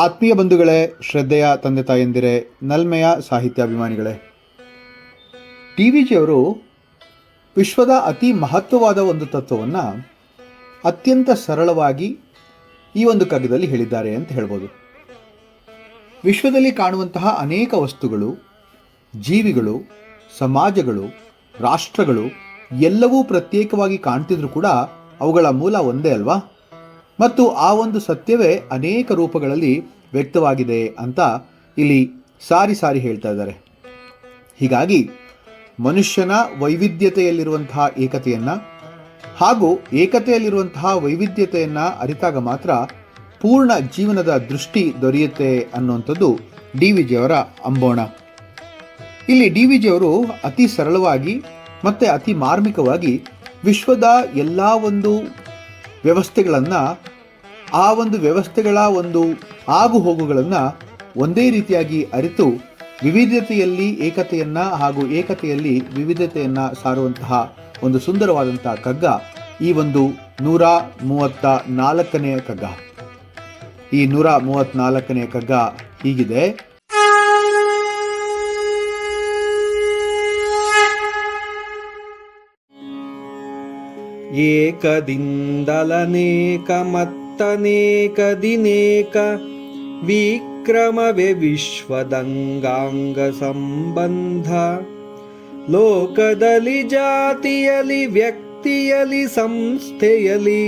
ಆತ್ಮೀಯ ಬಂಧುಗಳೇ, ಶ್ರದ್ಧೆಯ ತಂದೆ ತಾಯಂದಿರೇ, ನಲ್ಮೆಯ ಸಾಹಿತ್ಯಾಭಿಮಾನಿಗಳೇ, ಡಿ.ವಿ.ಜಿಯವರು ವಿಶ್ವದ ಅತಿ ಮಹತ್ವವಾದ ಒಂದು ತತ್ವವನ್ನು ಅತ್ಯಂತ ಸರಳವಾಗಿ ಈ ಒಂದು ಕಗ್ಗದಲ್ಲಿ ಹೇಳಿದ್ದಾರೆ ಅಂತ ಹೇಳ್ಬೋದು. ವಿಶ್ವದಲ್ಲಿ ಕಾಣುವಂತಹ ಅನೇಕ ವಸ್ತುಗಳು, ಜೀವಿಗಳು, ಸಮಾಜಗಳು, ರಾಷ್ಟ್ರಗಳು ಎಲ್ಲವೂ ಪ್ರತ್ಯೇಕವಾಗಿ ಕಾಣ್ತಿದ್ರು ಕೂಡ ಅವುಗಳ ಮೂಲ ಒಂದೇ ಅಲ್ವಾ? ಮತ್ತು ಆ ಒಂದು ಸತ್ಯವೇ ಅನೇಕ ರೂಪಗಳಲ್ಲಿ ವ್ಯಕ್ತವಾಗಿದೆ ಅಂತ ಇಲ್ಲಿ ಸಾರಿ ಸಾರಿ ಹೇಳ್ತಾ ಇದ್ದಾರೆ. ಹೀಗಾಗಿ ಮನುಷ್ಯನ ವೈವಿಧ್ಯತೆಯಲ್ಲಿರುವಂತಹ ಏಕತೆಯನ್ನು ಹಾಗೂ ಏಕತೆಯಲ್ಲಿರುವಂತಹ ವೈವಿಧ್ಯತೆಯನ್ನು ಅರಿತಾಗ ಮಾತ್ರ ಪೂರ್ಣ ಜೀವನದ ದೃಷ್ಟಿ ದೊರೆಯುತ್ತೆ ಅನ್ನುವಂಥದ್ದು ಡಿ.ವಿ.ಜಿಯವರ ಅಂಬೋಣ. ಇಲ್ಲಿ ಡಿ.ವಿ.ಜಿಯವರು ಅತಿ ಸರಳವಾಗಿ ಮತ್ತು ಅತಿ ಮಾರ್ಮಿಕವಾಗಿ ವಿಶ್ವದ ಎಲ್ಲ ಒಂದು ವ್ಯವಸ್ಥೆಗಳನ್ನು, ಆ ಒಂದು ವ್ಯವಸ್ಥೆಗಳ ಒಂದು ಆಗು ಹೋಗುಗಳನ್ನು ಒಂದೇ ರೀತಿಯಾಗಿ ಅರಿತು ವಿವಿಧತೆಯಲ್ಲಿ ಏಕತೆಯನ್ನು ಹಾಗೂ ಏಕತೆಯಲ್ಲಿ ವಿವಿಧತೆಯನ್ನು ಸಾರುವಂತಹ ಒಂದು ಸುಂದರವಾದಂತಹ ಕಗ್ಗ ಈ ಒಂದು 134ನೇ ಕಗ್ಗ. ಈ 134ನೇ ಕಗ್ಗ ಹೀಗಿದೆ. ಏಕದಿಂದಲನೇಕ ಮತ್ತನೇಕ ದಿನೇಕ ವಿಕ್ರಮವೇ ವಿಶ್ವದಂಗಾಂಗ ಸಂಬಂಧ. ಲೋಕದಲ್ಲಿ ಜಾತಿಯಲಿ ವ್ಯಕ್ತಿಯಲಿ ಸಂಸ್ಥೆಯಲಿ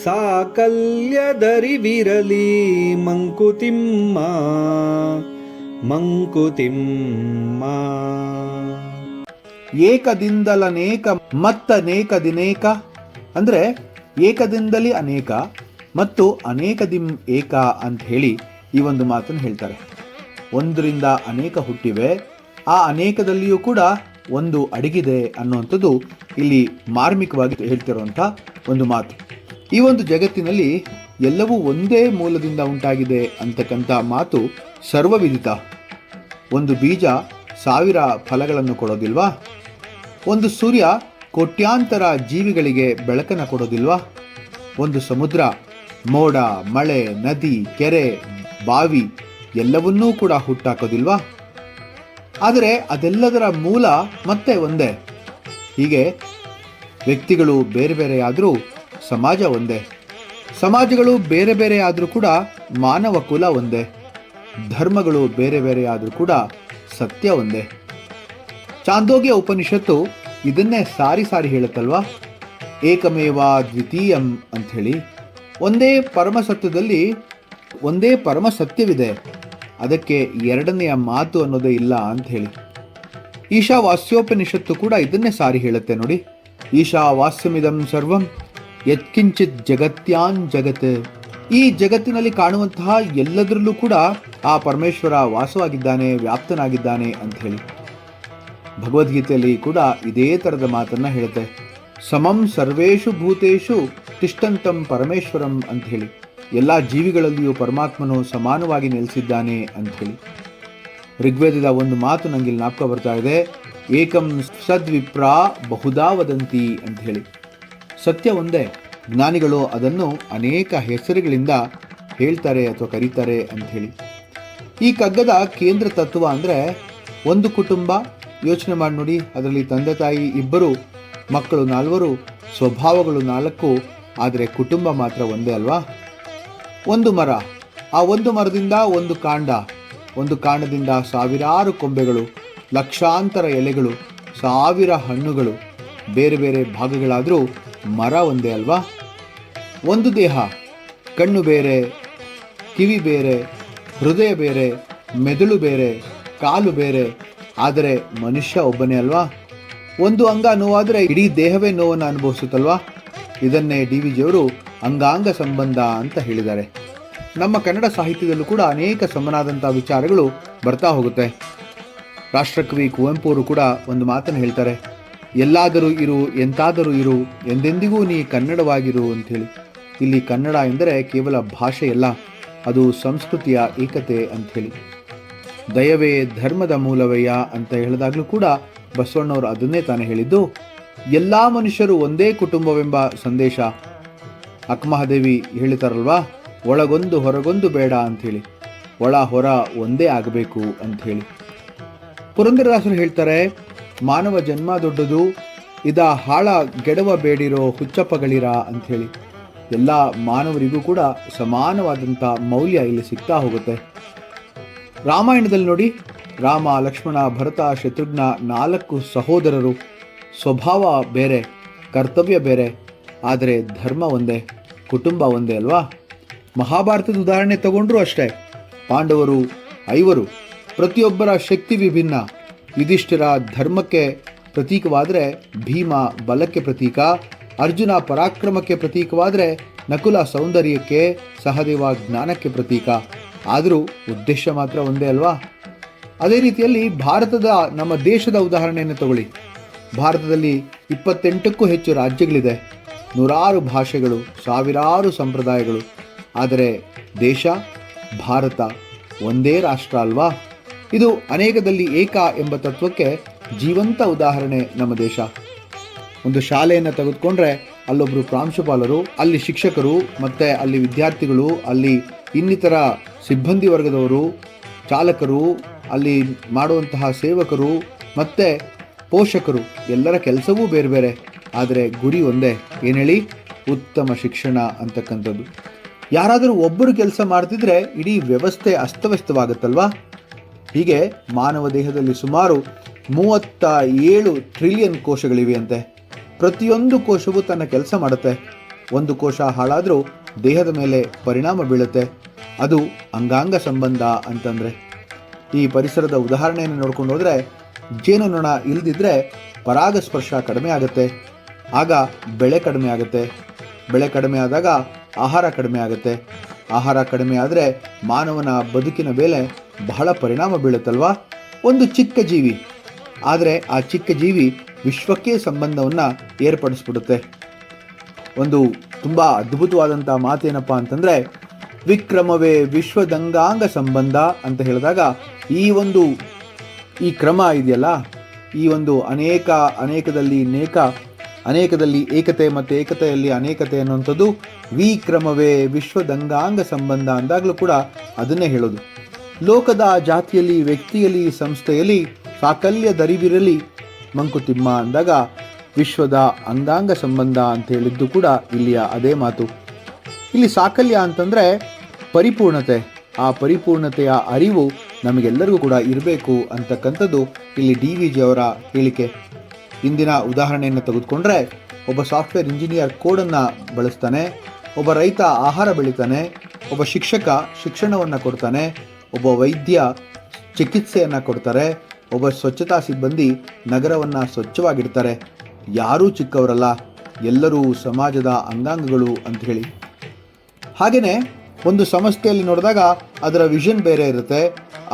ಸಾಕಲ್ಯದರಿವಿರಲಿ ಮಂಕುತಿಮ್ಮ ಮಂಕುತಿಮ್ಮ. ಏಕದಿಂದಲನೇಕ ಮತ್ತನೇಕ ದಿನೇಕ ಅಂದರೆ ಏಕದಿಂದಲೇ ಅನೇಕ ಮತ್ತು ಅನೇಕದಿಂ ಏಕ ಅಂತ ಹೇಳಿ ಈ ಒಂದು ಮಾತನ್ನು ಹೇಳ್ತಾರೆ. ಒಂದರಿಂದ ಅನೇಕ ಹುಟ್ಟಿವೆ, ಆ ಅನೇಕದಲ್ಲಿಯೂ ಕೂಡ ಒಂದು ಅಡಗಿದೆ ಅನ್ನುವಂಥದ್ದು ಇಲ್ಲಿ ಮಾರ್ಮಿಕವಾಗಿ ಹೇಳ್ತಿರುವಂಥ ಒಂದು ಮಾತು. ಈ ಒಂದು ಜಗತ್ತಿನಲ್ಲಿ ಎಲ್ಲವೂ ಒಂದೇ ಮೂಲದಿಂದ ಉಂಟಾಗಿದೆ ಅಂತಕ್ಕಂಥ ಮಾತು ಸರ್ವವಿದಿತ. ಒಂದು ಬೀಜ 1000 ಫಲಗಳನ್ನು ಕೊಡೋದಿಲ್ವಾ? ಒಂದು ಸೂರ್ಯ ಕೋಟ್ಯಾಂತರ ಜೀವಿಗಳಿಗೆ ಬೆಳಕನ್ನು ಕೊಡೋದಿಲ್ವಾ? ಒಂದು ಸಮುದ್ರ ಮೋಡ, ಮಳೆ, ನದಿ, ಕೆರೆ, ಬಾವಿ ಎಲ್ಲವನ್ನೂ ಕೂಡ ಹುಟ್ಟಾಕೋದಿಲ್ವಾ? ಆದರೆ ಅದೆಲ್ಲದರ ಮೂಲ ಮತ್ತೆ ಒಂದೇ. ಹೀಗೆ ವ್ಯಕ್ತಿಗಳು ಬೇರೆ ಬೇರೆ ಆದರೂ ಸಮಾಜ ಒಂದೇ, ಸಮಾಜಗಳು ಬೇರೆ ಬೇರೆ ಆದರೂ ಕೂಡ ಮಾನವ ಕುಲ ಒಂದೇ, ಧರ್ಮಗಳು ಬೇರೆ ಬೇರೆ ಆದರೂ ಕೂಡ ಸತ್ಯ ಒಂದೇ. ಚಾಂದೋಗ್ಯ ಉಪನಿಷತ್ತು ಇದನ್ನೇ ಸಾರಿ ಸಾರಿ ಹೇಳುತ್ತಲ್ವಾ, ಏಕಮೇವ ದ್ವಿತೀಯಂ ಅಂಥೇಳಿ. ಒಂದೇ ಪರಮಸತ್ಯದಲ್ಲಿ ಒಂದೇ ಪರಮ ಸತ್ಯವಿದೆ, ಅದಕ್ಕೆ ಎರಡನೆಯ ಮಾತು ಅನ್ನೋದೇ ಇಲ್ಲ ಅಂಥೇಳಿ. ಈಶಾವಾಸ್ಯೋಪನಿಷತ್ತು ಕೂಡ ಇದನ್ನೇ ಸಾರಿ ಹೇಳುತ್ತೆ ನೋಡಿ. ಈಶಾವಾಸ್ಯಮಿದಂ ಸರ್ವಂ ಯತ್ಕಿಂಚಿತ್ ಜಗತ್ಯಾನ್ ಜಗತ್. ಈ ಜಗತ್ತಿನಲ್ಲಿ ಕಾಣುವಂತಹ ಎಲ್ಲದರಲ್ಲೂ ಕೂಡ ಆ ಪರಮೇಶ್ವರ ವಾಸವಾಗಿದ್ದಾನೆ, ವ್ಯಾಪ್ತನಾಗಿದ್ದಾನೆ ಅಂಥೇಳಿ. ಭಗವದ್ಗೀತೆಯಲ್ಲಿ ಕೂಡ ಇದೇ ಥರದ ಮಾತನ್ನು ಹೇಳುತ್ತೆ. ಸಮಂ ಸರ್ವೇಷು ಭೂತೇಷು ತಿಷ್ಠಂತಂ ಪರಮೇಶ್ವರಂ ಅಂಥೇಳಿ. ಎಲ್ಲ ಜೀವಿಗಳಲ್ಲಿಯೂ ಪರಮಾತ್ಮನು ಸಮಾನವಾಗಿ ನೆಲೆಸಿದ್ದಾನೆ ಅಂಥೇಳಿ. ಋಗ್ವೇದದ ಒಂದು ಮಾತು ನನಗೆ ಜ್ಞಾಪಕ ಬರ್ತಾ ಇದೆ. ಏಕಂ ಸದ್ವಿಪ್ರಾ ಬಹುಧಾ ವದಂತಿ ಅಂಥೇಳಿ. ಸತ್ಯ ಒಂದೇ, ಜ್ಞಾನಿಗಳು ಅದನ್ನು ಅನೇಕ ಹೆಸರುಗಳಿಂದ ಹೇಳ್ತಾರೆ ಅಥವಾ ಕರೀತಾರೆ ಅಂಥೇಳಿ. ಈ ಕಗ್ಗದ ಕೇಂದ್ರ ತತ್ವ ಅಂದರೆ ಒಂದು ಕುಟುಂಬ. ಯೋಚನೆ ಮಾಡಿ ನೋಡಿ, ಅದರಲ್ಲಿ ತಂದೆ ತಾಯಿ 2, ಮಕ್ಕಳು 4, ಸ್ವಭಾವಗಳು 4, ಆದರೆ ಕುಟುಂಬ ಮಾತ್ರ ಒಂದೇ ಅಲ್ವಾ? ಒಂದು ಮರ, ಆ ಒಂದು ಮರದಿಂದ ಒಂದು ಕಾಂಡ, ಒಂದು ಕಾಂಡದಿಂದ ಸಾವಿರಾರು ಕೊಂಬೆಗಳು, ಲಕ್ಷಾಂತರ ಎಲೆಗಳು, 1000 ಹಣ್ಣುಗಳು, ಬೇರೆ ಬೇರೆ ಭಾಗಗಳಾದರೂ ಮರ ಒಂದೇ ಅಲ್ವಾ? ಒಂದು ದೇಹ, ಕಣ್ಣು ಬೇರೆ, ಕಿವಿ ಬೇರೆ, ಹೃದಯ ಬೇರೆ, ಮೆದುಳು ಬೇರೆ, ಕಾಲು ಬೇರೆ, ಆದರೆ ಮನುಷ್ಯ ಒಬ್ಬನೇ ಅಲ್ವಾ? ಒಂದು ಅಂಗ ನೋವಾದರೆ ಇಡೀ ದೇಹವೇ ನೋವನ್ನು ಅನುಭವಿಸುತ್ತಲ್ವಾ? ಇದನ್ನೇ ಡಿ.ವಿ.ಜಿಯವರು ಅಂಗಾಂಗ ಸಂಬಂಧ ಅಂತ ಹೇಳಿದ್ದಾರೆ. ನಮ್ಮ ಕನ್ನಡ ಸಾಹಿತ್ಯದಲ್ಲೂ ಕೂಡ ಅನೇಕ ಸಮನಾದಂಥ ವಿಚಾರಗಳು ಬರ್ತಾ ಹೋಗುತ್ತೆ. ರಾಷ್ಟ್ರಕವಿ ಕುವೆಂಪು ಅವರು ಕೂಡ ಒಂದು ಮಾತನ್ನು ಹೇಳ್ತಾರೆ. ಎಲ್ಲಾದರೂ ಇರು, ಎಂತಾದರೂ ಇರು, ಎಂದೆಂದಿಗೂ ನೀ ಕನ್ನಡವಾಗಿರು ಅಂಥೇಳಿ. ಇಲ್ಲಿ ಕನ್ನಡ ಎಂದರೆ ಕೇವಲ ಭಾಷೆಯಲ್ಲ, ಅದು ಸಂಸ್ಕೃತಿಯ ಏಕತೆ ಅಂಥೇಳಿ. ದಯವೇ ಧರ್ಮದ ಮೂಲವಯ್ಯ ಅಂತ ಹೇಳಿದಾಗಲೂ ಕೂಡ ಬಸವಣ್ಣವರು ಅದನ್ನೇ ತಾನೇ ಹೇಳಿದ್ದು. ಎಲ್ಲ ಮನುಷ್ಯರು ಒಂದೇ ಕುಟುಂಬವೆಂಬ ಸಂದೇಶ. ಅಕ್ಕಮಹಾದೇವಿ ಹೇಳ್ತಾರಲ್ವಾ, ಒಳಗೊಂದು ಹೊರಗೊಂದು ಬೇಡ ಅಂಥೇಳಿ, ಒಳ ಹೊರ ಒಂದೇ ಆಗಬೇಕು ಅಂಥೇಳಿ. ಪುರಂದರದಾಸರು ಹೇಳ್ತಾರೆ, ಮಾನವ ಜನ್ಮ ದೊಡ್ಡದು, ಇದ ಹಾಳ ಗೆಡವ ಬೇಡಿರೋ ಹುಚ್ಚಪ್ಪಗಳಿರ ಅಂಥೇಳಿ. ಎಲ್ಲ ಮಾನವರಿಗೂ ಕೂಡ ಸಮಾನವಾದಂಥ ಮೌಲ್ಯ ಇಲ್ಲಿ ಸಿಗ್ತಾ ಹೋಗುತ್ತೆ. ರಾಮಾಯಣದಲ್ಲಿ ನೋಡಿ, ರಾಮ, ಲಕ್ಷ್ಮಣ, ಭರತ, ಶತ್ರುಘ್ನ 4 ಸಹೋದರರು. ಸ್ವಭಾವ ಬೇರೆ, ಕರ್ತವ್ಯ ಬೇರೆ, ಆದರೆ ಧರ್ಮ ಒಂದೇ, ಕುಟುಂಬ ಒಂದೇ ಅಲ್ವಾ. ಮಹಾಭಾರತದ ಉದಾಹರಣೆ ತಗೊಂಡ್ರೂ ಅಷ್ಟೇ, ಪಾಂಡವರು 5, ಪ್ರತಿಯೊಬ್ಬರ ಶಕ್ತಿ ವಿಭಿನ್ನ. ಯುಧಿಷ್ಠಿರ ಧರ್ಮಕ್ಕೆ ಪ್ರತೀಕವಾದರೆ ಭೀಮ ಬಲಕ್ಕೆ ಪ್ರತೀಕ, ಅರ್ಜುನ ಪರಾಕ್ರಮಕ್ಕೆ ಪ್ರತೀಕವಾದರೆ ನಕುಲ ಸೌಂದರ್ಯಕ್ಕೆ, ಸಹದೇವ ಜ್ಞಾನಕ್ಕೆ ಪ್ರತೀಕ. ಆದರೂ ಉದ್ದೇಶ ಮಾತ್ರ ಒಂದೇ ಅಲ್ವಾ. ಅದೇ ರೀತಿಯಲ್ಲಿ ಭಾರತದ, ನಮ್ಮ ದೇಶದ ಉದಾಹರಣೆಯನ್ನು ತಗೊಳ್ಳಿ. ಭಾರತದಲ್ಲಿ 28ಕ್ಕೂ ಹೆಚ್ಚು ರಾಜ್ಯಗಳಿದೆ, 100 ಭಾಷೆಗಳು, ಸಾವಿರಾರು ಸಂಪ್ರದಾಯಗಳು. ಆದರೆ ದೇಶ ಭಾರತ ಒಂದೇ ರಾಷ್ಟ್ರ ಅಲ್ವಾ. ಇದು ಅನೇಕದಲ್ಲಿ ಏಕ ಎಂಬ ತತ್ವಕ್ಕೆ ಜೀವಂತ ಉದಾಹರಣೆ ನಮ್ಮ ದೇಶ. ಒಂದು ಶಾಲೆಯನ್ನು ತೆಗೆದುಕೊಂಡ್ರೆ ಅಲ್ಲೊಬ್ಬರು ಪ್ರಾಂಶುಪಾಲರು, ಅಲ್ಲಿ ಶಿಕ್ಷಕರು, ಮತ್ತು ಅಲ್ಲಿ ವಿದ್ಯಾರ್ಥಿಗಳು, ಅಲ್ಲಿ ಇನ್ನಿತರ ಸಿಬ್ಬಂದಿ ವರ್ಗದವರು, ಚಾಲಕರು, ಅಲ್ಲಿ ಮಾಡುವಂತಹ ಸೇವಕರು ಮತ್ತು ಪೋಷಕರು, ಎಲ್ಲರ ಕೆಲಸವೂ ಬೇರೆ ಬೇರೆ, ಆದರೆ ಗುರಿ ಒಂದೇ. ಏನು ಹೇಳಿ? ಉತ್ತಮ ಶಿಕ್ಷಣ ಅಂತಕ್ಕಂಥದ್ದು. ಯಾರಾದರೂ ಒಬ್ಬರು ಕೆಲಸ ಮಾಡ್ತಿದ್ರೆ ಇಡೀ ವ್ಯವಸ್ಥೆ ಅಸ್ತವ್ಯಸ್ತವಾಗುತ್ತಲ್ವಾ. ಹೀಗೆ ಮಾನವ ದೇಹದಲ್ಲಿ ಸುಮಾರು 37 ಟ್ರಿಲಿಯನ್ ಕೋಶಗಳಿವೆಯಂತೆ. ಪ್ರತಿಯೊಂದು ಕೋಶವು ತನ್ನ ಕೆಲಸ ಮಾಡುತ್ತೆ. ಒಂದು ಕೋಶ ಹಾಳಾದರೂ ದೇಹದ ಮೇಲೆ ಪರಿಣಾಮ ಬೀಳುತ್ತೆ. ಅದು ಅಂಗಾಂಗ ಸಂಬಂಧ ಅಂತಂದರೆ. ಈ ಪರಿಸರದ ಉದಾಹರಣೆಯನ್ನು ನೋಡ್ಕೊಂಡು ಹೋದರೆ, ಜೇನುನೊಣ ಇಲ್ದಿದ್ರೆ ಪರಾಗಸ್ಪರ್ಶ ಕಡಿಮೆ ಆಗುತ್ತೆ, ಆಗ ಬೆಳೆ ಕಡಿಮೆ ಆಗುತ್ತೆ. ಬೆಳೆ ಕಡಿಮೆ ಆದಾಗ ಆಹಾರ ಕಡಿಮೆ ಆಗುತ್ತೆ. ಆಹಾರ ಕಡಿಮೆ ಆದರೆ ಮಾನವನ ಬದುಕಿನ ಮೇಲೆ ಬಹಳ ಪರಿಣಾಮ ಬೀಳುತ್ತಲ್ವಾ. ಒಂದು ಚಿಕ್ಕ ಜೀವಿ, ಆದರೆ ಆ ಚಿಕ್ಕ ಜೀವಿ ವಿಶ್ವಕ್ಕೆ ಸಂಬಂಧವನ್ನು ಏರ್ಪಡಿಸ್ಬಿಡುತ್ತೆ. ಒಂದು ತುಂಬ ಅದ್ಭುತವಾದಂಥ ಮಾತೇನಪ್ಪ ಅಂತಂದರೆ, ವಿಕ್ರಮವೇ ವಿಶ್ವದಂಗಾಂಗ ಸಂಬಂಧ ಅಂತ ಹೇಳಿದಾಗ, ಈ ಕ್ರಮ ಇದೆಯಲ್ಲ, ಈ ಒಂದು ಅನೇಕದಲ್ಲಿ ಏಕತೆ ಮತ್ತು ಏಕತೆಯಲ್ಲಿ ಅನೇಕತೆ ಅನ್ನುವಂಥದ್ದು ವಿಕ್ರಮವೇ ವಿಶ್ವದಂಗಾಂಗ ಸಂಬಂಧ ಅಂದಾಗಲೂ ಕೂಡ ಅದನ್ನೇ ಹೇಳೋದು. ಲೋಕದ ಜಾತಿಯಲ್ಲಿ, ವ್ಯಕ್ತಿಯಲ್ಲಿ, ಸಂಸ್ಥೆಯಲ್ಲಿ ಸಾಕಲ್ಯ ದರಿವಿರಲಿ ಮಂಕುತಿಮ್ಮ ಅಂದಾಗ ವಿಶ್ವದ ಅಂಗಾಂಗ ಸಂಬಂಧ ಅಂತ ಹೇಳಿದ್ದು ಕೂಡ ಇಲ್ಲಿಯ ಅದೇ ಮಾತು. ಇಲ್ಲಿ ಸಾಕಲ್ಯ ಅಂತಂದರೆ ಪರಿಪೂರ್ಣತೆ. ಆ ಪರಿಪೂರ್ಣತೆಯ ಅರಿವು ನಮಗೆಲ್ಲರಿಗೂ ಕೂಡ ಇರಬೇಕು ಅಂತಕ್ಕಂಥದ್ದು ಇಲ್ಲಿ DVG ಅವರ ಹೇಳಿಕೆ. ಇಂದಿನ ಉದಾಹರಣೆಯನ್ನು ತೆಗೆದುಕೊಂಡ್ರೆ, ಒಬ್ಬ ಸಾಫ್ಟ್ವೇರ್ ಇಂಜಿನಿಯರ್ ಕೋಡನ್ನು ಬಳಸ್ತಾನೆ, ಒಬ್ಬ ರೈತ ಆಹಾರ ಬೆಳಿತಾನೆ, ಒಬ್ಬ ಶಿಕ್ಷಕ ಶಿಕ್ಷಣವನ್ನು ಕೊಡ್ತಾನೆ, ಒಬ್ಬ ವೈದ್ಯ ಚಿಕಿತ್ಸೆಯನ್ನು ಕೊಡ್ತಾರೆ, ಒಬ್ಬ ಸ್ವಚ್ಛತಾ ಸಿಬ್ಬಂದಿ ನಗರವನ್ನು ಸ್ವಚ್ಛವಾಗಿಡ್ತಾರೆ. ಯಾರೂ ಚಿಕ್ಕವರಲ್ಲ, ಎಲ್ಲರೂ ಸಮಾಜದ ಅಂಗಾಂಗಗಳು ಅಂತ ಹೇಳಿ. ಹಾಗೆಯೇ ಒಂದು ಸಂಸ್ಥೆಯಲ್ಲಿ ನೋಡಿದಾಗ ಅದರ ವಿಷನ್ ಬೇರೆ ಇರುತ್ತೆ,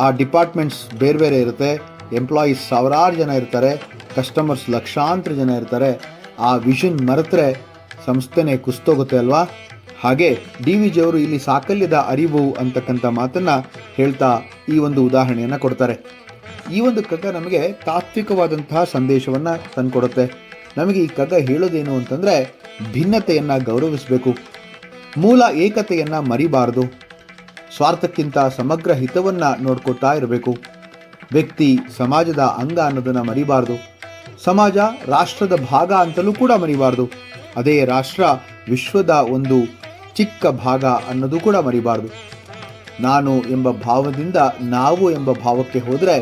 ಆ ಡಿಪಾರ್ಟ್ಮೆಂಟ್ಸ್ ಬೇರೆ ಬೇರೆ ಇರುತ್ತೆ, ಎಂಪ್ಲಾಯೀಸ್ ಸಾವಿರಾರು ಜನ ಇರ್ತಾರೆ, ಕಸ್ಟಮರ್ಸ್ ಲಕ್ಷಾಂತರ ಜನ ಇರ್ತಾರೆ. ಆ ವಿಷನ್ ಮರೆತರೆ ಸಂಸ್ಥೆನೇ ಕುಸ್ತೋಗುತ್ತೆ ಅಲ್ವಾ. ಹಾಗೆ DVG ಅವರು ಇಲ್ಲಿ ಸಾಕಲ್ಯದ ಅರಿವು ಅಂತಕ್ಕಂಥ ಮಾತನ್ನು ಹೇಳ್ತಾ ಈ ಒಂದು ಉದಾಹರಣೆಯನ್ನು ಕೊಡ್ತಾರೆ. ಈ ಒಂದು ಕಗ್ಗ ನಮಗೆ ತಾತ್ವಿಕವಾದಂತಹ ಸಂದೇಶವನ್ನು ತಂದುಕೊಡುತ್ತೆ. ನಮಗೆ ಈ ಕಗ್ಗ ಹೇಳೋದೇನು ಅಂತಂದರೆ, ಭಿನ್ನತೆಯನ್ನು ಗೌರವಿಸಬೇಕು, ಮೂಲ ಏಕತೆಯನ್ನು ಮರಿಬಾರದು, ಸ್ವಾರ್ಥಕ್ಕಿಂತ ಸಮಗ್ರ ಹಿತವನ್ನು ನೋಡ್ಕೊತಾ ಇರಬೇಕು, ವ್ಯಕ್ತಿ ಸಮಾಜದ ಅಂಗ ಅನ್ನೋದನ್ನು ಮರಿಬಾರ್ದು, ಸಮಾಜ ರಾಷ್ಟ್ರದ ಭಾಗ ಅಂತಲೂ ಕೂಡ ಮರಿಬಾರ್ದು, ಅದೇ ರಾಷ್ಟ್ರ ವಿಶ್ವದ ಒಂದು ಚಿಕ್ಕ ಭಾಗ ಅನ್ನೋದು ಕೂಡ ಮರಿಬಾರ್ದು. ನಾನು ಎಂಬ ಭಾವದಿಂದ ನಾವು ಎಂಬ ಭಾವಕ್ಕೆ ಹೋದರೆ,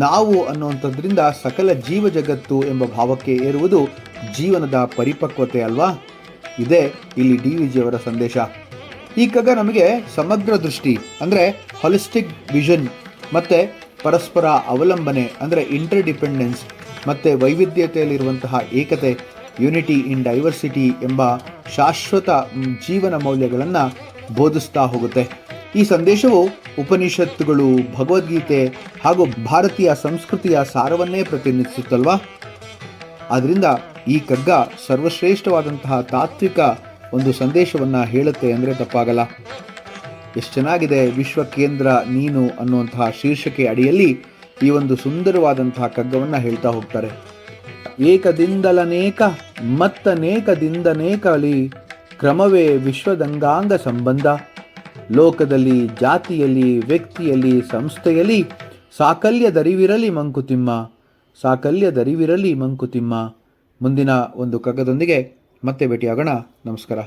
ನಾವು ಅನ್ನುವಂಥದ್ರಿಂದ ಸಕಲ ಜೀವ ಜಗತ್ತು ಎಂಬ ಭಾವಕ್ಕೆ ಏರುವುದು ಜೀವನದ ಪರಿಪಕ್ವತೆ ಅಲ್ವಾ. ಇದೇ ಇಲ್ಲಿ DVG ಅವರ ಸಂದೇಶ. ಈ ಕಗ್ಗ ನಮಗೆ ಸಮಗ್ರ ದೃಷ್ಟಿ ಅಂದರೆ ಹಾಲಿಸ್ಟಿಕ್ ವಿಷನ್ ಮತ್ತು ಪರಸ್ಪರ ಅವಲಂಬನೆ ಅಂದರೆ ಇಂಟರ್ಡಿಪೆಂಡೆನ್ಸ್ ಮತ್ತು ವೈವಿಧ್ಯತೆಯಲ್ಲಿರುವಂತಹ ಏಕತೆ, ಯುನಿಟಿ ಇನ್ ಡೈವರ್ಸಿಟಿ ಎಂಬ ಶಾಶ್ವತ ಜೀವನ ಮೌಲ್ಯಗಳನ್ನು ಬೋಧಿಸ್ತಾ ಹೋಗುತ್ತೆ. ಈ ಸಂದೇಶವು ಉಪನಿಷತ್ತುಗಳು, ಭಗವದ್ಗೀತೆ ಹಾಗೂ ಭಾರತೀಯ ಸಂಸ್ಕೃತಿಯ ಸಾರವನ್ನೇ ಪ್ರತಿನಿಧಿಸುತ್ತಲ್ವಾ. ಆದ್ದರಿಂದ ಈ ಕಗ್ಗ ಸರ್ವಶ್ರೇಷ್ಠವಾದಂತಹ ತಾತ್ವಿಕ ಒಂದು ಸಂದೇಶವನ್ನು ಹೇಳುತ್ತೆ ಅಂದರೆ ತಪ್ಪಾಗಲ್ಲ. ಎಷ್ಟು ಚೆನ್ನಾಗಿದೆ, ವಿಶ್ವ ಕೇಂದ್ರ ನೀನು ಅನ್ನುವಂತಹ ಶೀರ್ಷಿಕೆ ಅಡಿಯಲ್ಲಿ ಈ ಒಂದು ಸುಂದರವಾದಂತಹ ಕಗ್ಗವನ್ನು ಹೇಳ್ತಾ ಹೋಗ್ತಾರೆ. ಏಕದಿಂದಲನೇಕ ಮತ್ತನೇಕದಿಂದನೇಕಲಿ ಕ್ರಮವೇ ವಿಶ್ವದಂಗಾಂಗ ಸಂಬಂಧ, ಲೋಕದಲ್ಲಿ, ಜಾತಿಯಲ್ಲಿ, ವ್ಯಕ್ತಿಯಲ್ಲಿ, ಸಂಸ್ಥೆಯಲ್ಲಿ ಸಾಕಲ್ಯದರಿವಿರಲಿ ಮಂಕುತಿಮ್ಮ, ಸಾಕಲ್ಯದರಿವಿರಲಿ ಮಂಕುತಿಮ್ಮ. ಮುಂದಿನ ಒಂದು ಕಗ್ಗದೊಂದಿಗೆ ಮತ್ತೆ ಭೇಟಿಯಾಗೋಣ. ನಮಸ್ಕಾರ.